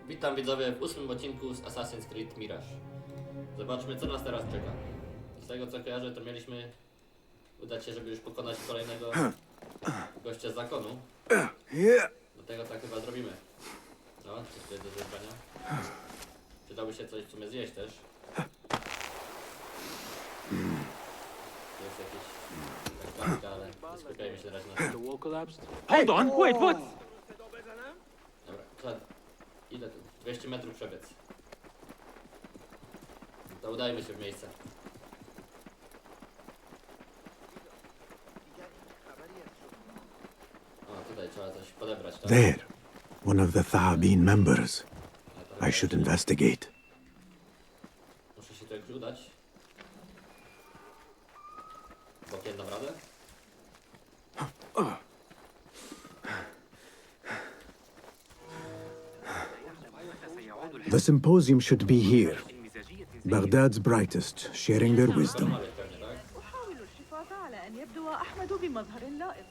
Witam widzowie w 8. odcinku z Assassin's Creed Mirage. Zobaczmy, co nas teraz czeka. Z tego co kojarzę, to mieliśmy udać się, żeby już pokonać kolejnego gościa z zakonu. Dlatego tak chyba zrobimy. No, coś tutaj do zjedzenia. Przydałoby się coś w sumie zjeść też. Jest jakieś tak, ale nie skupiajmy się na razie na tym. Hold on, wait, what? Dobra, trzeba... Ile tu? 200 metrów przebiec. To udajmy się w miejsce. O, tutaj trzeba coś podebrać, tak? There, one of the Thabin members. I should investigate. Muszę się tu jakoś udać. Bokiem dam radę? The symposium should be here. Baghdad's brightest, sharing their wisdom. Rozmawiać pewnie, tak? أحاول الحفاظ على أن يبدو أحمد بمظهر لائق.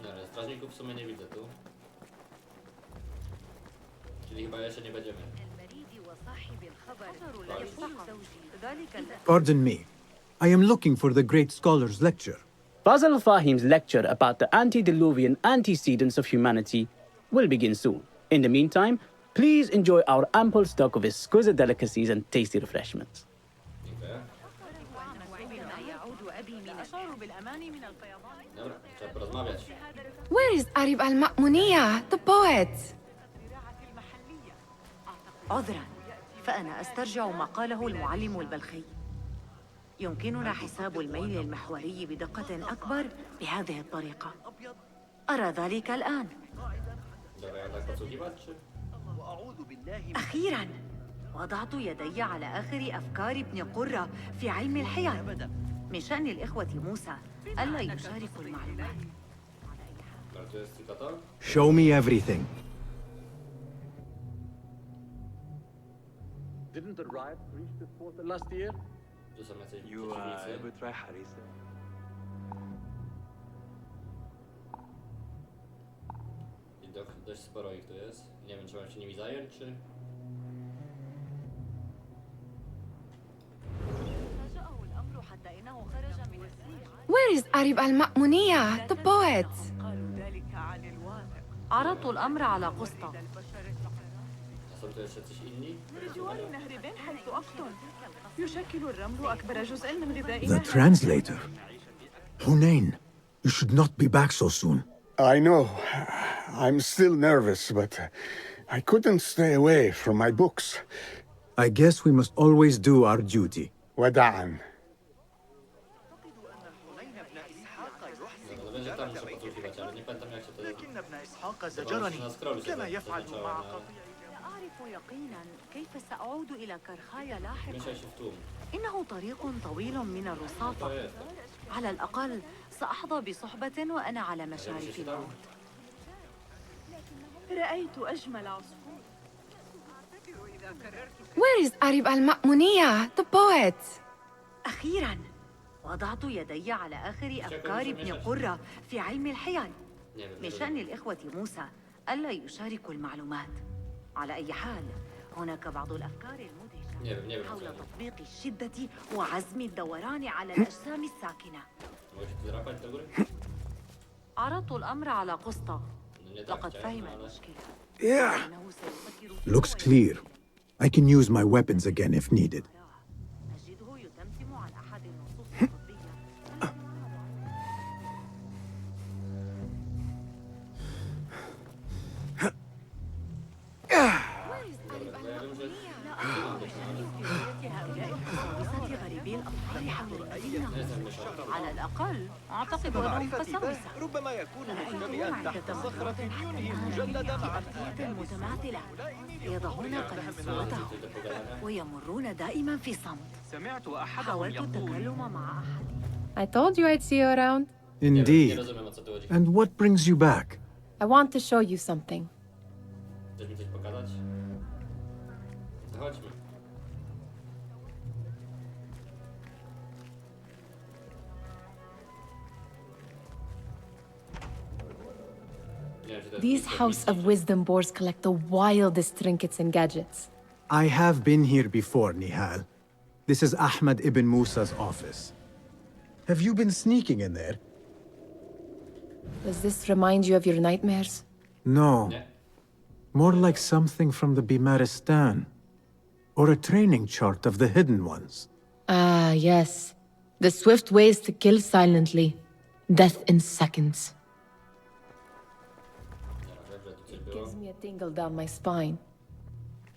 Nie, ale strażników w sumie nie widzę tu. Czyli chyba jeszcze nie będziemy. Pardon me. I am looking for the great scholar's lecture. Fazil Fahim's lecture about the antediluvian antecedents of humanity will begin soon. In the meantime, please enjoy our ample stock of exquisite delicacies and tasty refreshments. Dziękuję. Dobra, trzeba porozmawiać. Where is Arib al-Ma'muniyah, the poet? عذرا فأنا أسترجع ما قاله المعلم البلخي. يمكننا حساب الميل المحوري بدقة أكبر بهذه الطريقة. أرى ذلك الآن. Dobra, ja tak podsłuchiwać, czy? أخيرا وضعت يدي على آخر أفكار ابن قرة في علم الحيل. من شأن الإخوة موسى ألا يشاركوا المعلومات. Dobra, tu jest tylko to? Show me everything. Didn't the riot reach this quarter last year? Tu są jacyś przeciwnicy. بتراي حريصة. I dość sporo ich tu jest. Nie wiem, czy mam się nimi zająć, czy... Where is Arib al-Ma'muniyah, the poet? عرضت الأمر على قسطة. A są tu jeszcze coś inni? بجوار نهر بن حيث أقطن. يشكل الرمل أكبر جزء من The غذائنا. translator. Hunain, you should not be back so soon. I know. I'm still nervous, but I couldn't stay away from my books. I guess we must always do our duty. وداعا. Dobra, no będzie tam muszę podsłuchiwać, ale nie pamiętam jak się to... لكن ابن إسحاق Zobaczmy زجرني na scrollu się كما يفعل zaznaczało, مع ale قضية. لا أعرف يقينا كيف سأعود إلى كرخاي لاحقا. mieszaj się w tłum. إنه طريق طويل من To الرصافة. jest. على الأقل سأحظى بصحبة وأنا على مشارف الموت. رأيت أجمل عصفور. Where is Arib al-Ma'muniyah, the poet? أخيرا وضعت يدي على آخر أفكار ابن قرة في علم الحيل. Nie wiem, من nie شأن rozumiem. الإخوة موسى ألا يشاركوا المعلومات. على أي حال هناك بعض الأفكار Nie wiem, nie المدهشة wiem. حول co ja- تطبيق الشدة وعزم الدوران على الأجسام الساكنة. Mogę się tu drapać do góry? عرضت الأمر على قسطة. No nie tak لقد chciałem, فهم no ale... المشكلة. Yeah. إنه سيفكر في Looks clear. I can use my weapons again if needed. أجده يتمتم عن أحد النصوص الطبية. مساوسة غريبي الأطفال حول المدينة. على الأقل أعتقد أنهم قساوسة. ربما يكون رأيتهم مختبئا عند تحت صخرة تمرد ينهي حتى المجلد الآن مع في أبيات متماثلة. يضعون قلنسوتهم ويمرون دائما في صمت. سمعت أحدهم حاولت يقول التكلم مع أحد. I told you I'd see you around. Nie wiem, nie Indeed. rozumiem o co tu chodzi. And what brings you back? I want to show you something. Chcesz mi coś pokazać? To chodźmy. wiem, czy to jest These House of Wisdom boars collect the wildest trinkets and gadgets. I have been here before, Nihal. This is Ahmed ibn Musa's office. Have you been sneaking in there? Does this remind you of your nightmares? No. Nie? More like something from the Bimaristan. Or a training chart of the hidden ones. Ah, yes. The swift ways to kill silently. Death in seconds. Nie, że tu coś It było. gives me a tingle down my spine.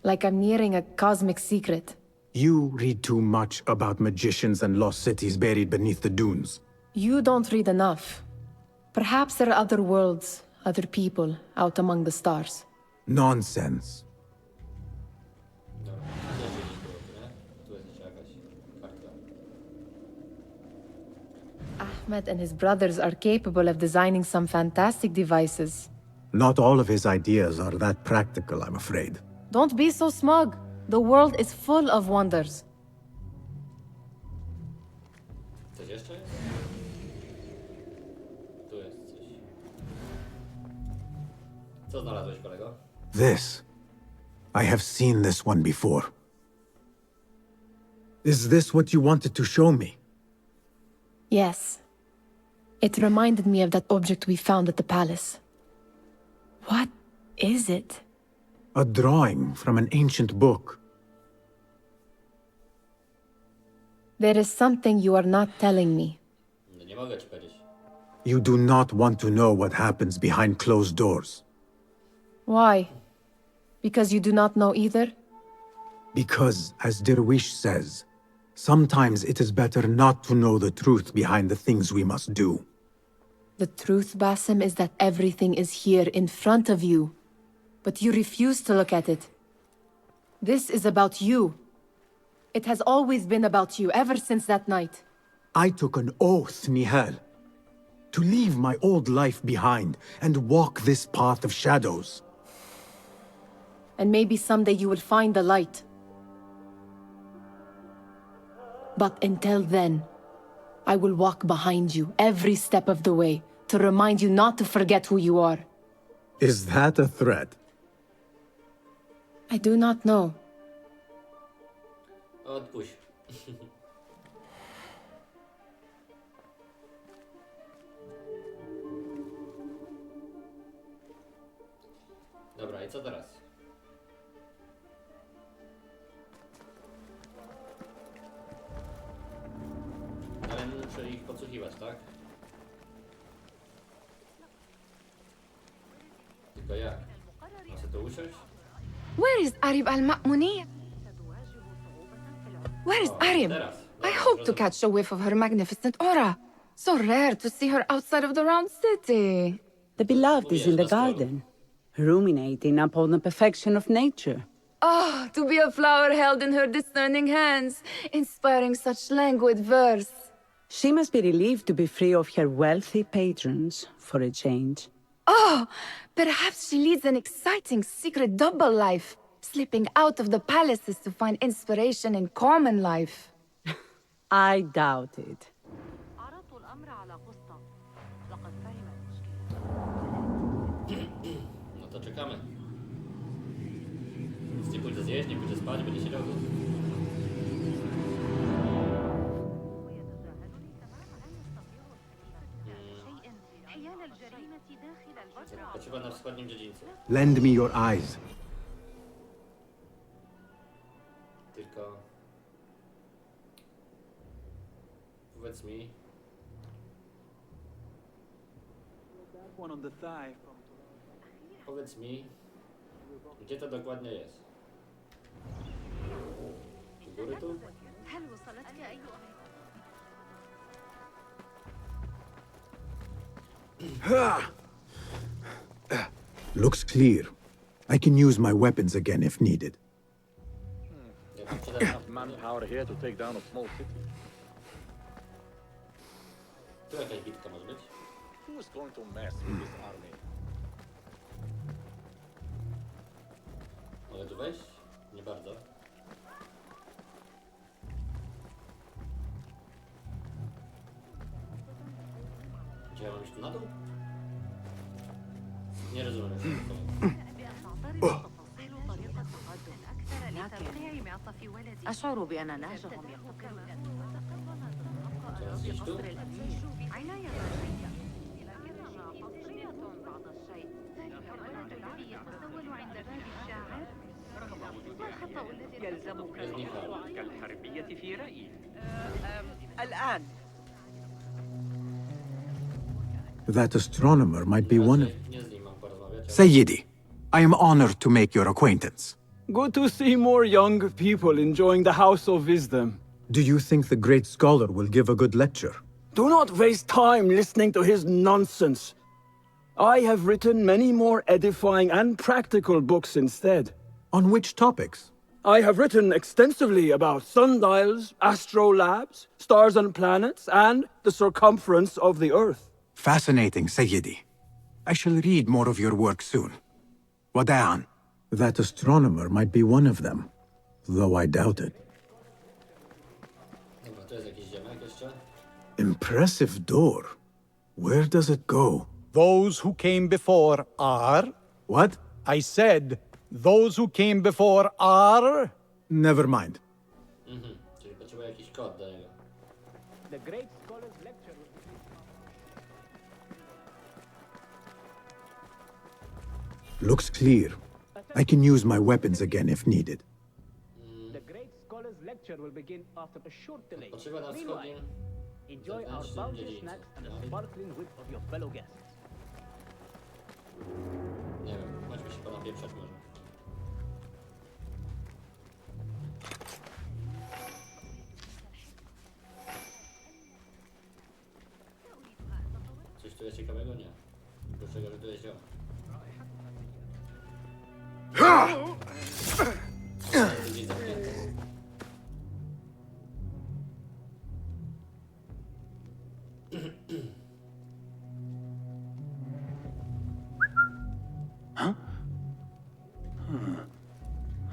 Like I'm nearing a cosmic secret. You read too much about magicians and lost cities buried beneath the dunes. You don't read enough. Perhaps there are other worlds, other people, out among the stars. Nonsense. Dobra, gdzieś było, nie? Tu jest jeszcze jakaś kartka. Ahmed and his brothers are capable of designing some fantastic devices. Not all of his ideas are that practical, I'm afraid. Don't be so smug. The world is full of wonders. Coś jeszcze jest? Tu jest coś. Co znalazłeś, kolego? This. I have seen this one before. Is this what you wanted to show me? Yes. It reminded me of that object we found at the palace. What is it? A drawing from an ancient book. There is something you are not telling me. No nie mogę ci powiedzieć. You do not want to know what happens behind closed doors. Why? Because you do not know either? Because, as Derwish says, sometimes it is better not to know the truth behind the things we must do. The truth, Basim, is that everything is here in front of you. But you refuse to look at it. This is about you. It has always been about you, ever since that night. I took an oath, Nihal, to leave my old life behind and walk this path of shadows. And maybe someday you will find the light. But until then, I will walk behind you every step of the way to remind you not to forget who you are. Is that a threat? I do not know. Odpuść. Dobra, i co teraz? Ale muszę ich podsłuchiwać, tak? Tylko jak? Muszę tu usiąść? Where is Arib al-Ma'muniyah? Where is Arib? Teraz. I hope to catch a whiff of her magnificent aura. So rare to see her outside of the round city. The beloved is in the garden, ruminating upon the perfection of nature. Oh, to be a flower held in her discerning hands, inspiring such languid verse. She must be relieved to be free of her wealthy patrons for a change. Oh, perhaps she leads an exciting secret double life, slipping out of the palaces to find inspiration in common life. I doubt it. عرضت الأمر على قسطة. لقد فهم المشكلة. No to czekamy. Nic nie pójdzie zjeść, nie pójdzie spać, będzie siedział tu. Potrzeba na wschodnim dziedzińcu. Lend me your eyes. Tylko... Powiedz mi... One on the thigh. Powiedz mi... Gdzie to dokładnie jest? U góry tu? هل وصلتك أي Looks clear. I can use my weapons again if needed. Nie wiem, czy teraz... Manpower here to take down a small city. Tu jakaś bitka może być? Who is going to mess with this army? Mogę tu wejść? Nie bardzo. Gdzie ja mam iść tu na dół? Nie rozumiem. لكن أشعر بأن نهجهم يقول Teraz gdzieś tu? Jest Michał. كالحربية في رأيي. الآن That astronomer might be one of... Nie z nim mam porozmawiać. ale- Sayyidi, I am honored to make your acquaintance. Good to see more young people enjoying the House of Wisdom. Do you think the great scholar will give a good lecture? Do not waste time listening to his nonsense. I have written many more edifying and practical books instead. On which topics? I have written extensively about sundials, astrolabes, stars and planets, and the circumference of the Earth. Fascinating, Sayyidi. I shall read more of your work soon. Wada'an. That astronomer might be one of them, though I doubt it. Dobra, to jest jakiś ziemek jeszcze. Impressive door. Where does it go? Those who came before are. What? I said, those who came before are. Never mind. Czyli potrzebuję jakiś kod do niego. The great scholar's lecture. Looks clear. I can use my weapons again if needed. The great scholar's lecture will begin after a short delay. Potrzeba na Meanwhile, wschodnim enjoy our zewnętrznym bounty dziedzińcu. snacks and the No i sparkling wit of your fellow guests. nie wiem, chodźmy się ponapieprzać może. Coś tu jest ciekawego? Nie. Oprócz tego, że tu jest ziomek. Drzwi zamknięte.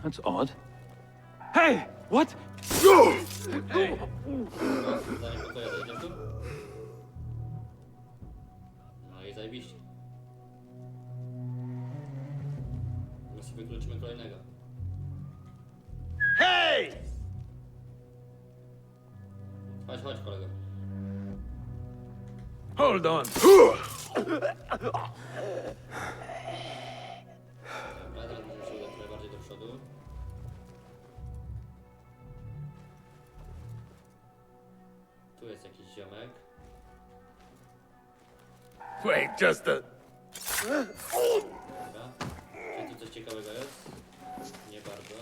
That's odd. Hey, what? Zanim pokoju zejdziemy tu? No i zajebiście. My sobie wykluczymy kolejnego. Hey! Chodź, chodź kolego. Hold on. Dobra, teraz musimy się udać najbardziej do przodu. Tu jest jakiś ziomek. Wait, just a... Dobra. Czy tu coś ciekawego jest? Nie bardzo.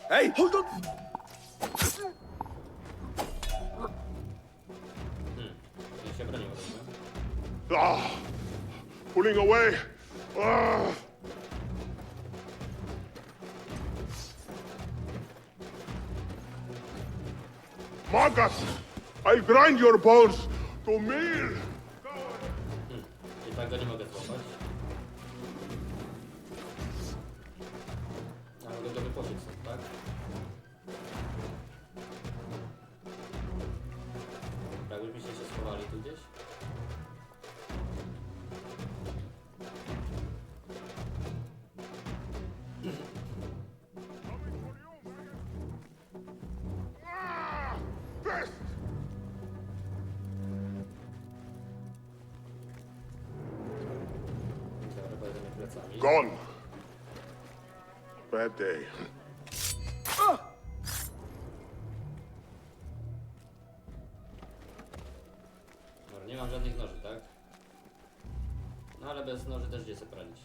Hey, hold on! Ja się bronię rozumiem. Ah, pulling away. Ah. Marcus, I'll grind your bones to meal. I tak go nie mogę złapać. A mogę go wypożyć stąd, tak? Dobra, jakbyśmy się jeszcze schowali tu gdzieś. Best. Dobra, pojedziemy plecami. Gone. Bad day. Dobra, nie mam żadnych noży, tak? No ale bez noży też gdzie sobie poradzić.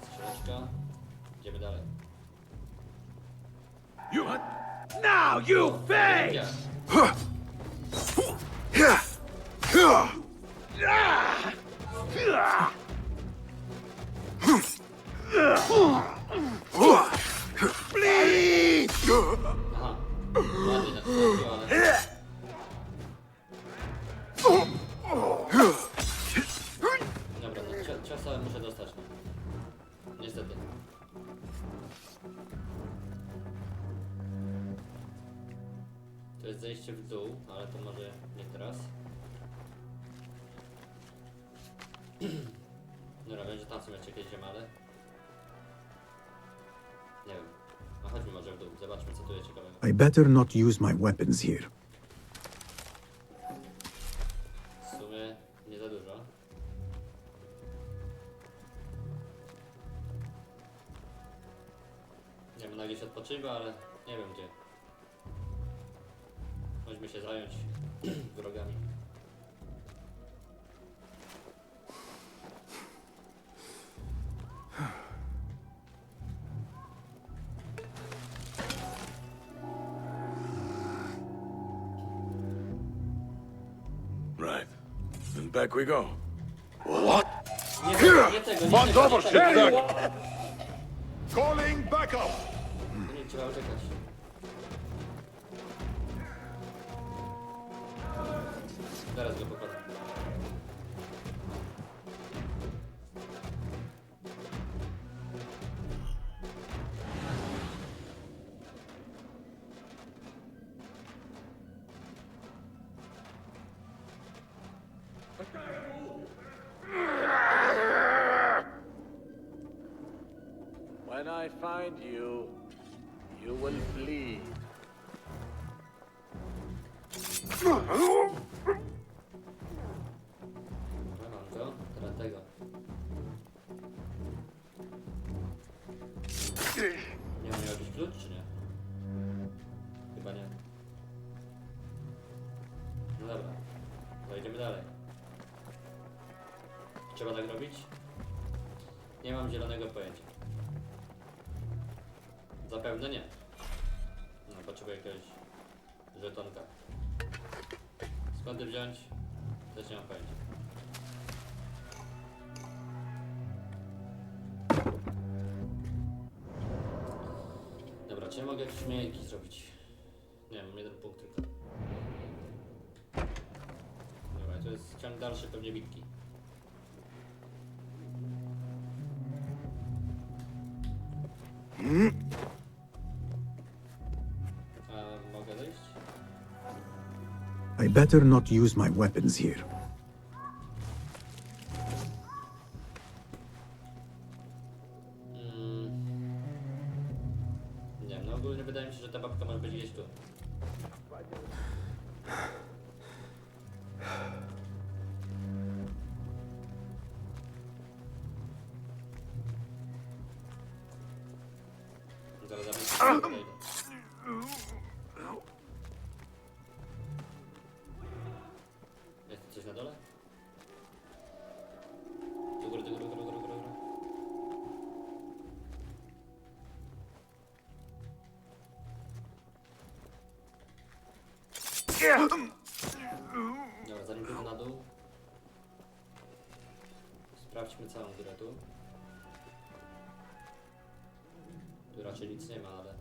Strzeleczka. Idziemy dalej. Now you face! Ja. Aha. Ładnie tak trafił, ale... Dobra, no ciosa muszę dostać. zejście w dół, ale to może nie teraz. Dobra, będzie tam są jeszcze jakieś ziemale. Nie wiem. A chodźmy może w dół, zobaczmy co tu jest ciekawego. I better not use my weapons here. W sumie nie za dużo. Nie wiem, na gdzieś odpoczywa, ale nie wiem gdzie. Chodźmy się zająć wrogami. Right. And back we go. What? Nie Here! tego, Bond over, tego. Calling backup! Nie trzeba uciekać. Zaraz go pokonam. When I find you, you will bleed. No mam go, teraz tego. Nie mam jakiś klucz, czy nie? Chyba nie. No dobra, to idziemy dalej. Trzeba tak robić? Nie mam zielonego pojęcia. Zapewne nie. No, potrzebuję jakiegoś żetonka. Skąd je wziąć? Też nie mam pojęcia. Dobra, czy ja mogę jakieś miejki zrobić? Nie, mam jeden punkt tylko. Dobra, to jest ciąg dalszy pewnie bitki. A mogę dojść? I better not use my weapons here. Nie wiem, no ogólnie wydaje mi się, że ta babka może być gdzieś tu. Zaraz podejdę. Jest tu coś na dole? Do góry, do góry, do góry, do góry, do góry. Dobra, zanim pójdę na dół, sprawdźmy całą górę tu. Tu raczej nic nie ma, ale...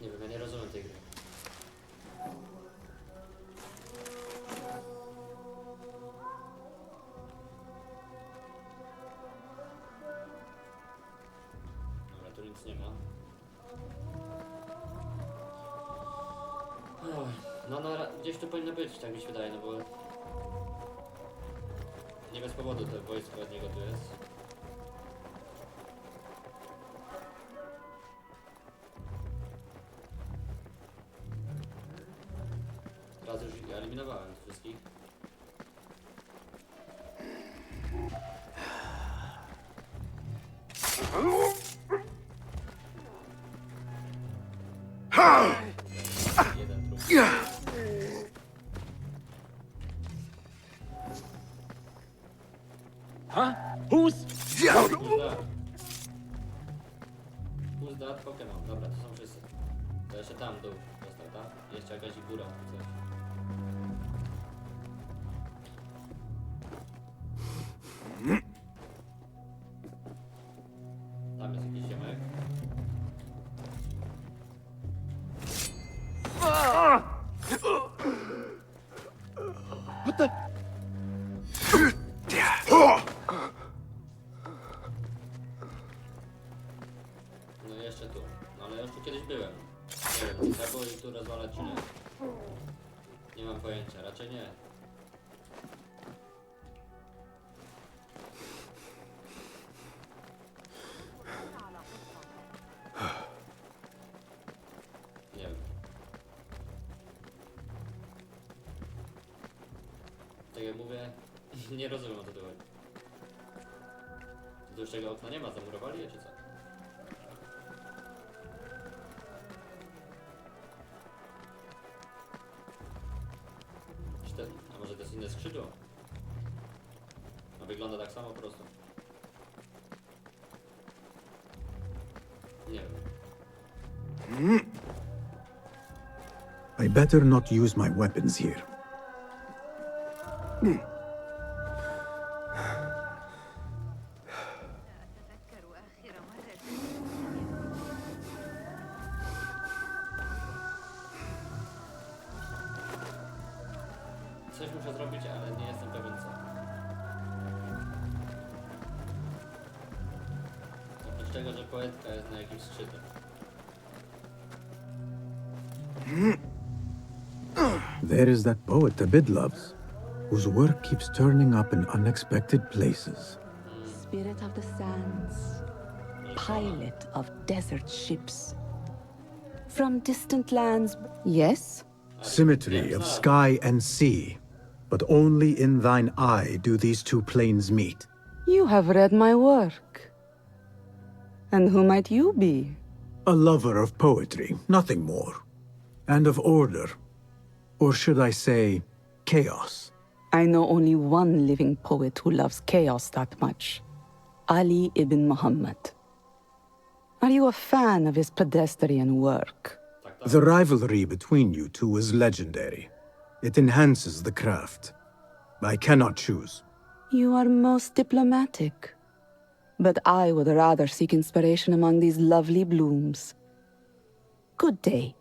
Nie wiem, ja nie rozumiem tej gry. Dobra, tu nic nie ma. Oj, no, gdzieś tu powinno być, tak mi się wydaje, no bo... Nie bez powodu to wojsko od niego tu jest. Teraz już ich eliminowałem wszystkich. Jeden trup. Huh? Who's Who's that Pokémon? Dobra, to są wszyscy. To jeszcze tam dół został, tak? Jeszcze jakaś góra, coś. Tam jest jakiś ziomek. What the? No czy nie? Nie mam pojęcia, raczej nie. Nie wiem. Tak jak mówię, nie rozumiem o co tu chodzi. Tu już tego okna nie ma, zamurowali je czy co? A może to jest inne skrzydło? A wygląda tak samo po prostu. Nie wiem. I better not use my weapons here. Coś muszę zrobić, ale nie jestem pewien co. Oprócz tego, że poetka jest na jakimś skrzydle. There is that poet Abid loves, whose work keeps turning up in unexpected places. Spirit of the sands, pilot of desert ships. From distant lands, yes? Symmetry of sky and sea, but only in thine eye do these two planes meet. You have read my work. And who might you be? A lover of poetry, nothing more. And of order. Or should I say, chaos. I know only one living poet who loves chaos that much. Ali ibn Muhammad. Are you a fan of his pedestrian work? The rivalry between you two is legendary. It enhances the craft. I cannot choose. You are most diplomatic. But I would rather seek inspiration among these lovely blooms. Good day.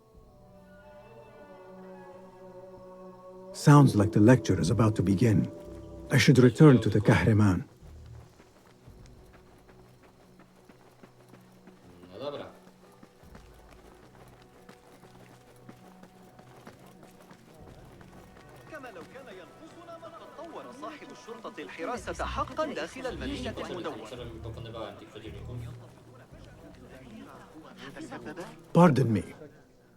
Sounds like the lecture is about to begin. I should return to the Kahraman. No dobra. كما لو كان ينقصنا من قد طور صاحب الشرطة الحراسة حقا داخل المدينة المدونة. Pardon me.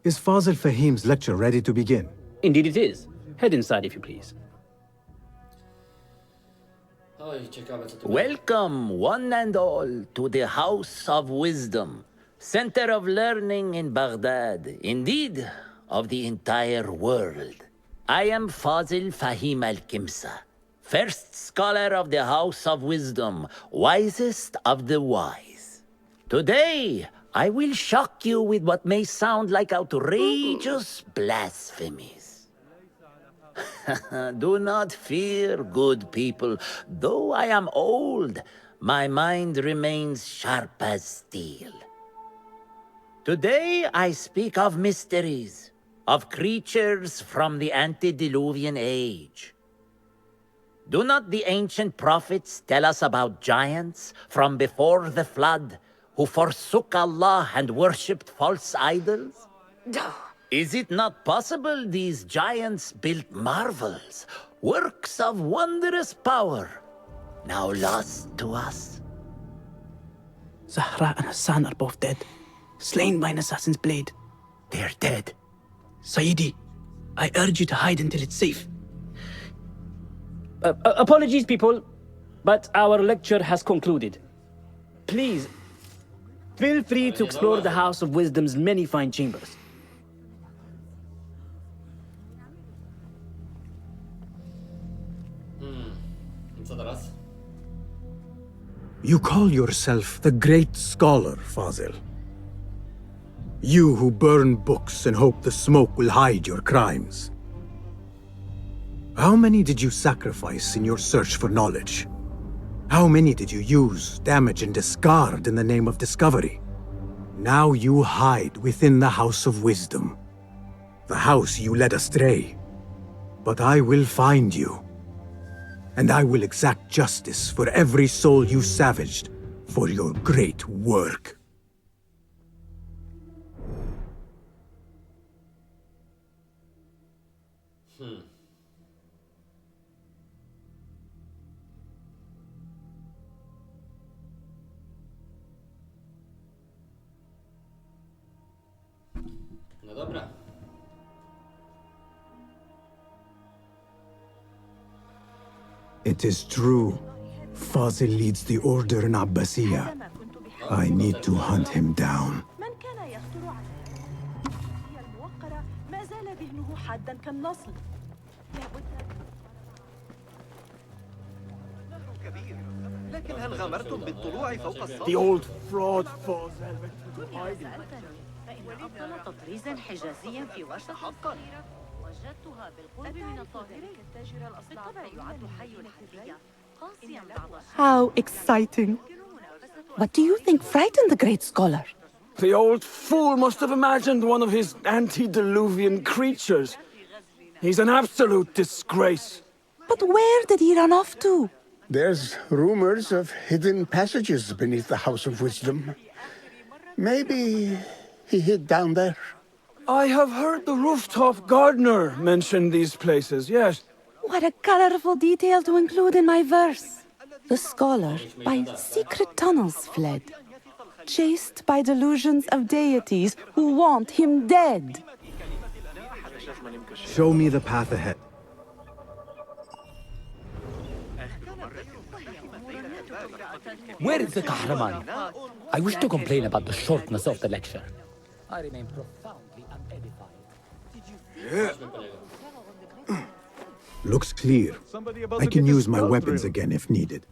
Is Fazil Fahim's lecture ready to begin? Indeed it is. Head inside if you please. Oj, ciekawe co tu Welcome, one and all, to the House of Wisdom, center of learning in Baghdad, indeed, of the entire world. I am Fazil Fahim al-Kimsa, first scholar of the House of Wisdom, wisest of the wise. Today, I will shock you with what may sound like outrageous blasphemies. Do not fear, good people. Though I am old, my mind remains sharp as steel. Today I speak of mysteries, of creatures from the antediluvian age. Do not the ancient prophets tell us about giants from before the flood who forsook Allah and worshipped false idols? Is it not possible these giants built marvels, works of wondrous power, now lost to us? Zahra and Hassan are both dead, slain by an assassin's blade. They're dead. Sayyidi, I urge you to hide until it's safe. Apologies, people, but our lecture has concluded. Please, feel free to explore the House of Wisdom's many fine chambers. Co teraz? You call yourself the great scholar, Fazil. You who burn books and hope the smoke will hide your crimes. How many did you sacrifice in your search for knowledge? How many did you use, damage, and discard in the name of discovery? Now you hide within the House of Wisdom. The house you led astray. But I will find you. And I will exact justice for every soul you savaged for your great work. No dobra. It is true. Fazil leads the order in Abbasiyah. I need to hunt him down. من كان يخطر على هي الموقرة ما زال ذهنه حادا كالنصل. لابد كبير، لكن هل غامرتم بالطلوع فوق السطح؟ The old fraud Fazil. فإن أبطل تطريزا حجازيا في وسط الصخيرة وجدتها بالقرب من الظاهرة. بالطبع يعد حي الحرية قاسيا بعض How exciting. What do you think frightened the great scholar? The old fool must have imagined one of his antediluvian creatures. He's an absolute disgrace. But where did he run off to? There's rumors of hidden passages beneath the House of Wisdom. Maybe he hid down there. I have heard the rooftop gardener mention these places, yes. What a colorful detail to include in my verse. The scholar by secret tunnels fled, chased by delusions of deities who want him dead. Show me the path ahead. Where is the Kahraman? I wish to complain about the shortness of the lecture. I remain profoundly unedified. Looks clear. I can use my weapons again if needed.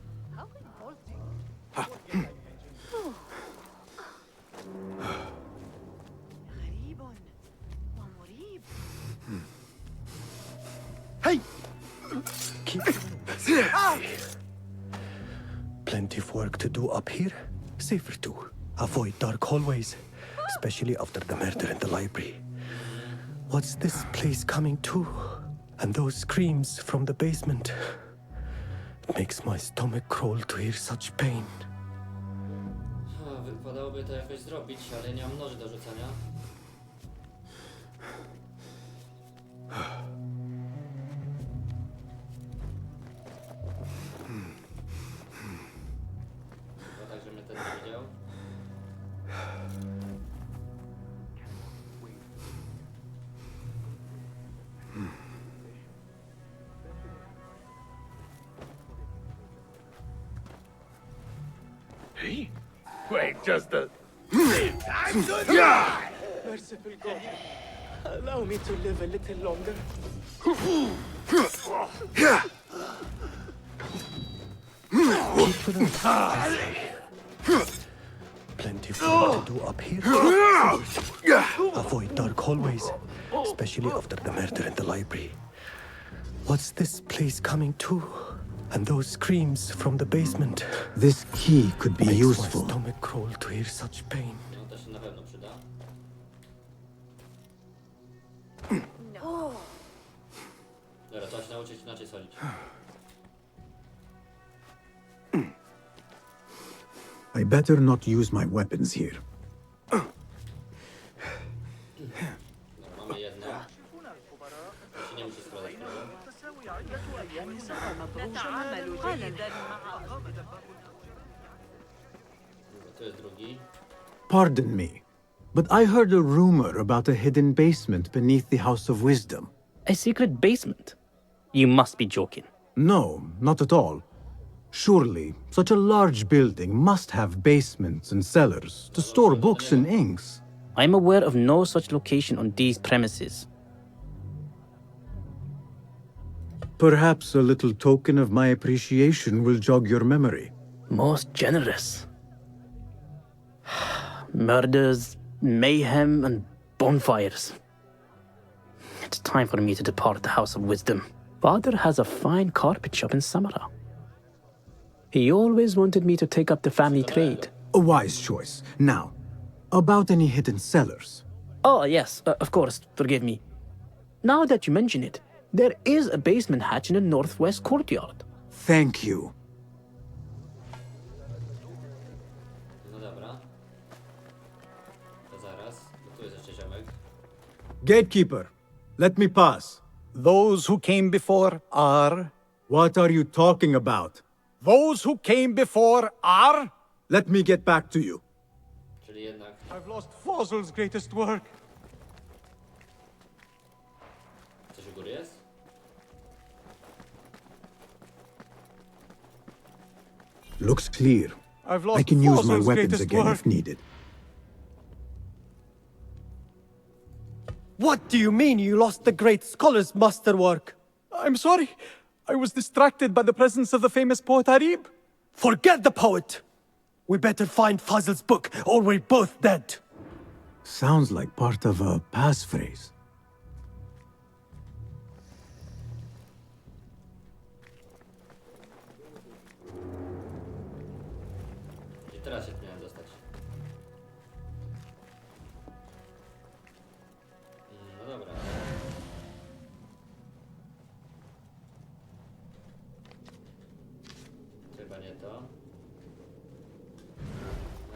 Hey! Plenty of work to do up here. Safer too. Avoid dark hallways, especially after the murder in the library. What's this place coming to? And those screams from the basement. It makes my stomach crawl to hear such pain. Wypadałoby to jakoś zrobić, ale nie mam noży do rzucania. Tak, że mnie ten nie widział. Hey? Wait just a... I'm so Merciful God, allow me to live a little longer. Plenty of work to do up here. Avoid dark hallways, especially after the murder in the library. What's this place coming to? And those screams from the basement. This key could be Makes useful. my stomach crawl to hear such pain. No to się na pewno przyda. Dobra, trzeba się nauczyć inaczej solić. I better not use my weapons here. Dobra, mamy jedno. Się nie musi składać prawo. Tu jest drugi. Pardon me, but I heard a rumor about a hidden basement beneath the House of Wisdom. A secret basement? You must be joking. No, not at all. Surely, such a large building must have basements and cellars to store books and inks. I'm aware of no such location on these premises. Perhaps a little token of my appreciation will jog your memory. Most generous. Murders, mayhem, and bonfires. It's time for me to depart the House of Wisdom. Father has a fine carpet shop in Samara. He always wanted me to take up the family trade. A wise choice. Now, about any hidden cellars. Oh, yes, of course, forgive me. Now that you mention it, there is a basement hatch in the northwest courtyard. Thank you. No dobra. To zaraz. Bo tu jest jeszcze ziomek. Gatekeeper, let me pass. Those who came before are... What are you talking about? Those who came before are... Let me get back to you. Czyli jednak... I've lost Fazil's greatest work. Coś u góry jest? Looks clear. I've lost I can use my Fazil's weapons greatest again work. if needed. What do you mean you lost the great scholar's masterwork? I'm sorry. I was distracted by the presence of the famous poet Arib. Forget the poet! We better find Fazil's book, or we're both dead. Sounds like part of a passphrase. I teraz się tu miałem dostać. No dobra. Chyba nie to.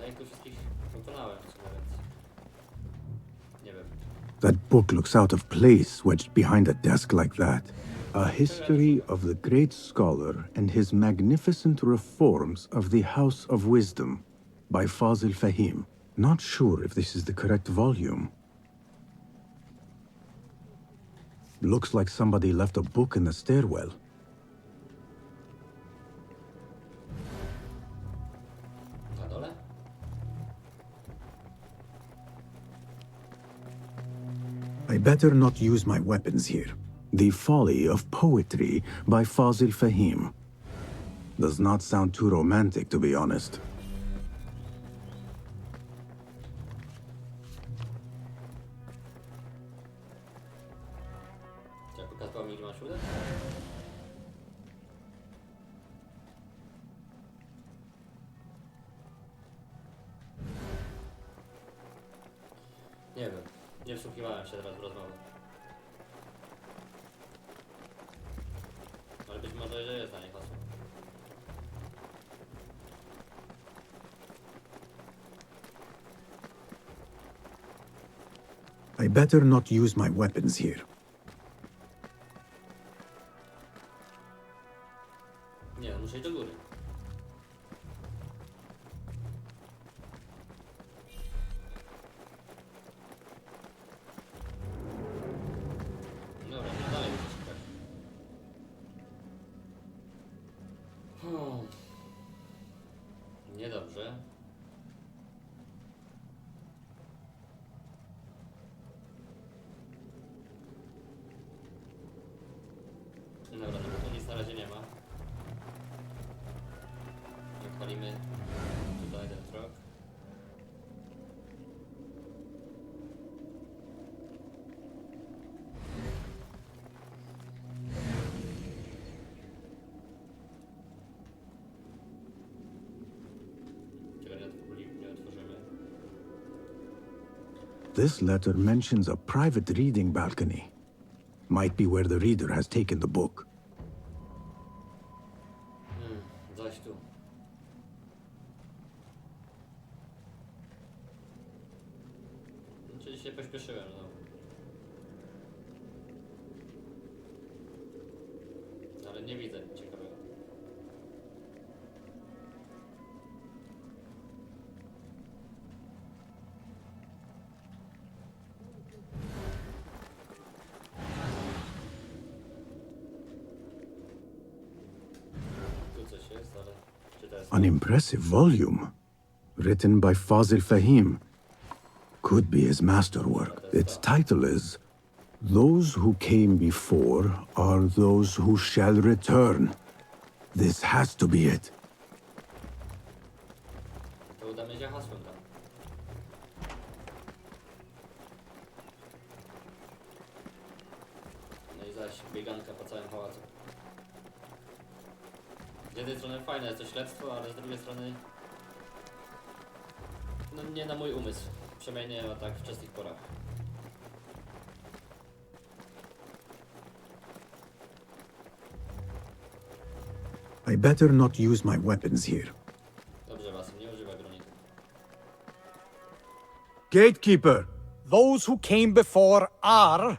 No i tu wszystkich pokonałem w sumie, więc... Nie wiem. That book looks out of place wedged behind a desk like that. A history of the great scholar and his magnificent reforms of the House of Wisdom by Fazil Fahim. Not sure if this is the correct volume. Looks like somebody left a book in the stairwell. Na dole? I better not use my weapons here. The Folly of Poetry by Fazil Fahim. Does not sound too romantic, to be honest. Trzeba pokazał mi, gdzie masz uda? Nie wiem. Nie wsłuchiwałem się teraz w rozmowę. Ale być może, że jest na nich hasło. I better not use my weapons here. Nie, muszę iść do góry. Dobra, to dalej muszę szukać. Niedobrze. Dobra, no bo tu nic na razie nie ma. Odpalimy tutaj ten trok. Czego nie otworzymy. This letter mentions a private reading balcony. Might be where the reader has taken the book. Zaś tu. Czyli się pośpieszyłem, no. Ale nie widzę ciekawego. Tu coś jest, ale czy to jest... An impressive volume. Written by Fazil Fahim. Could be his masterwork. Its title is Those Who Came Before Are Those Who Shall Return. This has to be it. To udamy się hasłem tam. No i zaś bieganka po całym pałacu. Z jednej strony fajne jest to śledztwo, ale z drugiej strony... No nie na mój umysł. Przynajmniej o tak wczesnych porach. I better not use my weapons here. Dobrze, Wasem, nie używaj broni. Gatekeeper! Those who came before are...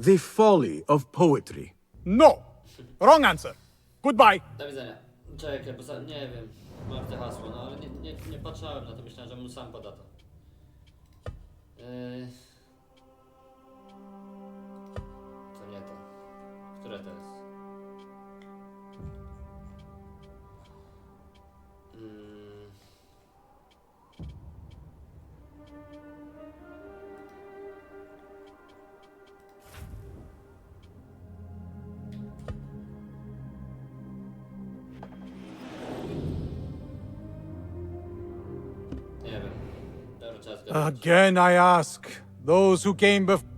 The folly of poetry. No! Wrong answer. Goodbye. Do widzenia. Czekaj, bo nie wiem. Mam te hasło, no ale nie patrzałem na to. Myślałem, że mu sam poda to. To nie to. Które to jest? Nie wiem. Dobra, trzeba zgadnąć. Again I ask, those who came before...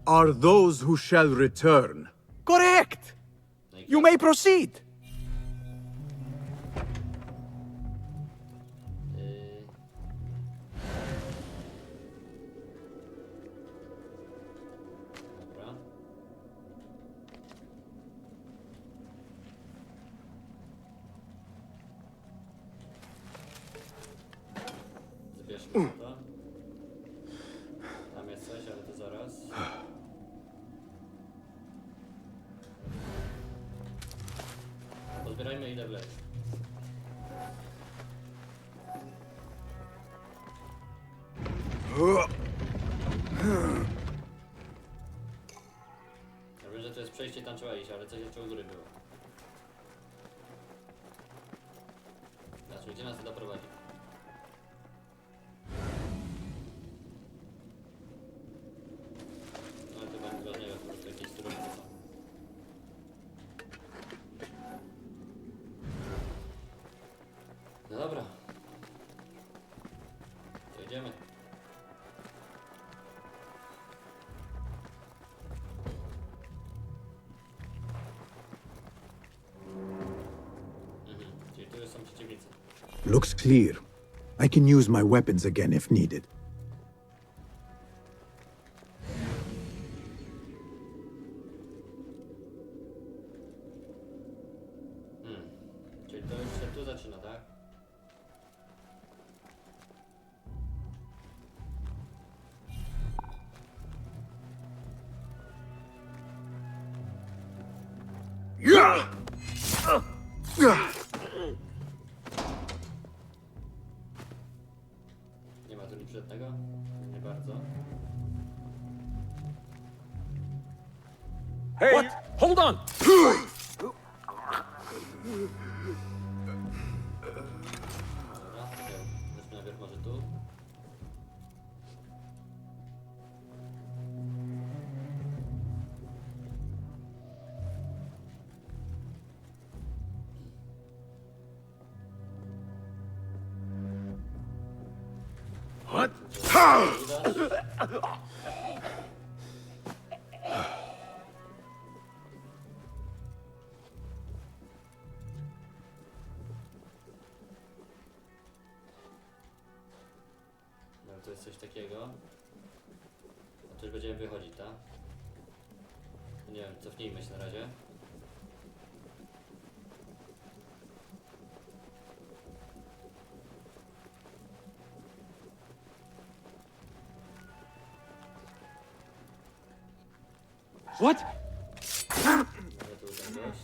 Are those who shall return. Correct! You may proceed. Dobra. Zbierzmy to. Tam jest coś, ale to zaraz. Pozbierajmy ile wleci. Ja wiem, że to jest przejście, tam trzeba iść, ale coś jeszcze u góry było. Znaczy, gdzie nas to doprowadzi? No to chyba nie wiem, po prostu jakieś surowce są. No dobra. To jedziemy. Czyli tu są przeciwnicy. Looks clear. I can use my weapons again if needed. Czyli to już się tu zaczyna, tak? Nie ma tu nic przydatnego? Nie bardzo. Hey! What? Hold on! Dobra, weźmy najpierw może tu. What? No to jest coś takiego. A tu już będziemy wychodzić, tak? Nie wiem, cofnijmy się na razie. What? Ale tu ten gość.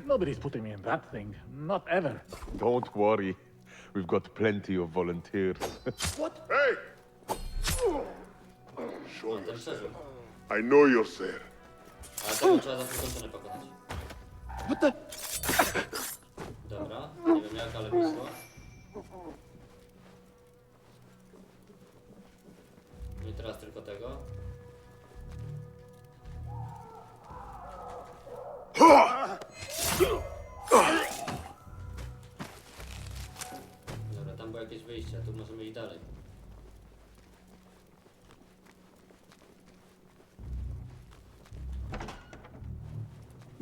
Nobody's putting me in that thing. Not ever. Don't worry. We've got plenty of volunteers. What? Hey! Show On ten przeżył. I know you're there. A tego trzeba za wykończony pokonać. What the? Dobra, nie wiem jak, ale wyszło. I teraz tylko tego. Dobra, tam było jakieś wyjście, a tu możemy iść dalej.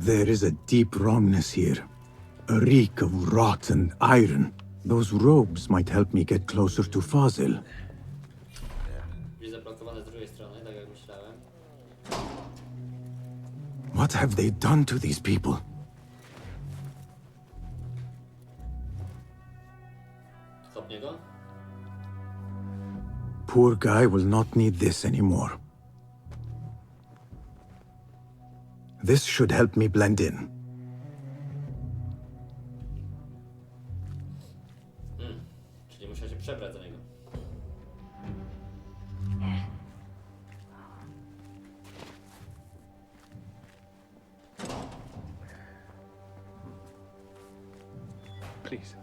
There is a deep wrongness here. A reek of rot and iron. Those robes might help me get closer to Fazil. Drzwi zablokowane z drugiej strony, tak jak myślałem. What have they done to these people? Kopnie go? Poor guy will not need this anymore. This should help me blend in. Czyli muszę się przebrać za niego. Please,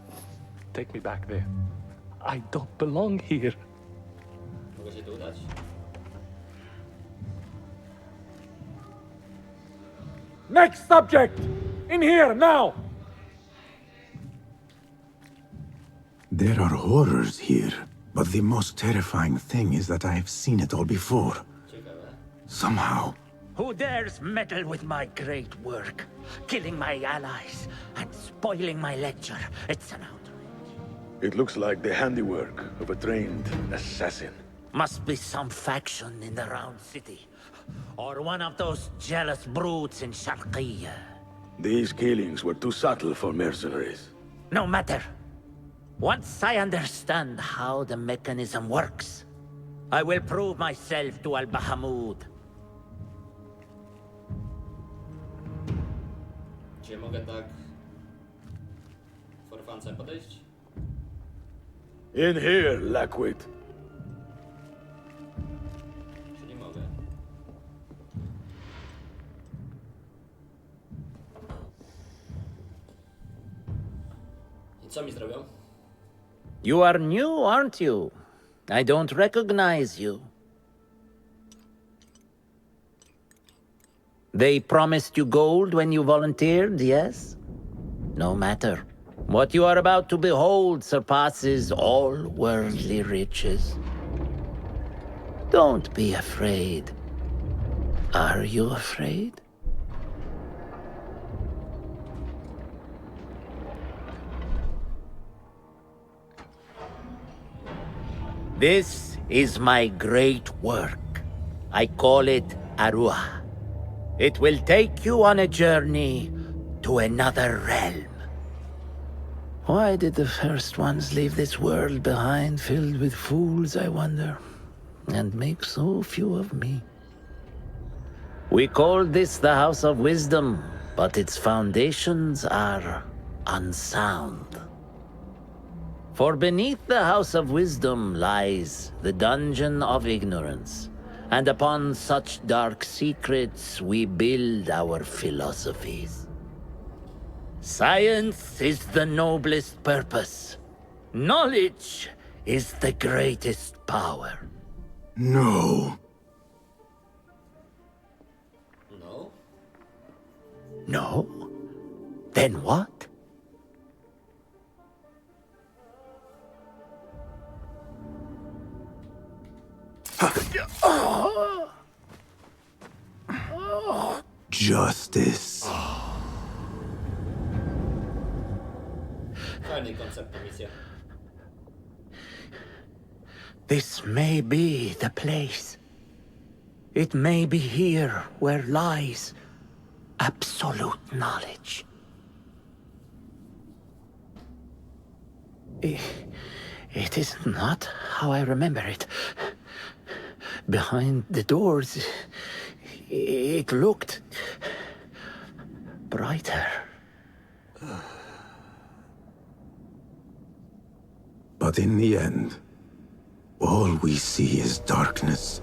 take me back there. I don't belong here. Mogę się tu udać? Next subject! In here, now! There are horrors here, but the most terrifying thing is that I have seen it all before. Somehow. Who dares meddle with my great work, killing my allies and spoiling my lecture? It's an outrage. It looks like the handiwork of a trained assassin. Must be some faction in the Round City, or one of those jealous brutes in Sharqiyya. These killings were too subtle for mercenaries. No matter. Once I understand how the mechanism works, I will prove myself to Al-Bahamud. Czy mogę tak forfance podejść? In here, Lackwit. Czy nie mogę? I co mi zrobią? You are new, aren't you? I don't recognize you. They promised you gold when you volunteered, yes? No matter. What you are about to behold surpasses all worldly riches. Don't be afraid. Are you afraid? This is my great work. I call it Arua. It will take you on a journey to another realm. Why did the first ones leave this world behind filled with fools, I wonder, and make so few of me? We call this the House of Wisdom, but its foundations are unsound. For beneath the House of Wisdom lies the Dungeon of Ignorance, and upon such dark secrets we build our philosophies. Science is the noblest purpose. Knowledge is the greatest power. No. No? No? Then what? Justice. Fajny koncept ta misja. This may be the place. It may be here where lies absolute knowledge. It is not how I remember it. Behind the doors, it looked brighter. But in the end, all we see is darkness.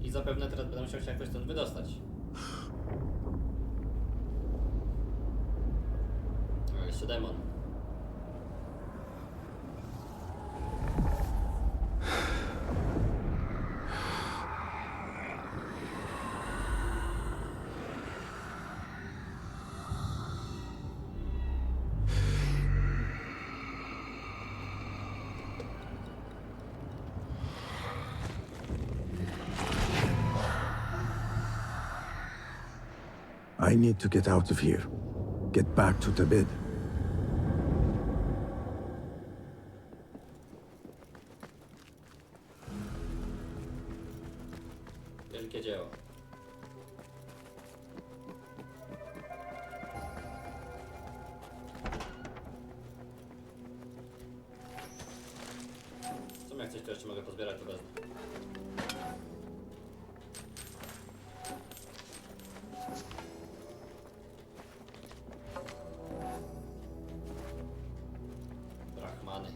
I zapewne teraz będę musiał się jakoś stąd wydostać. A jeszcze demon. I need to get out of here. Get back to Tibet. Wielkie dzieło. jeszcze mogę pozbierać, to wezmę. Brahmany.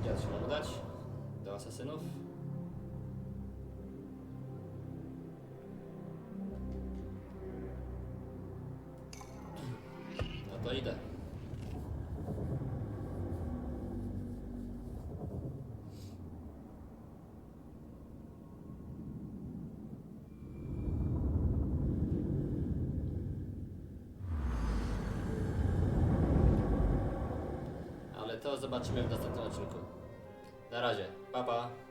Gdzie się mam udać? Do asasynów? No to idę. Ale to zobaczymy w następnym odcinku. Na razie, pa pa!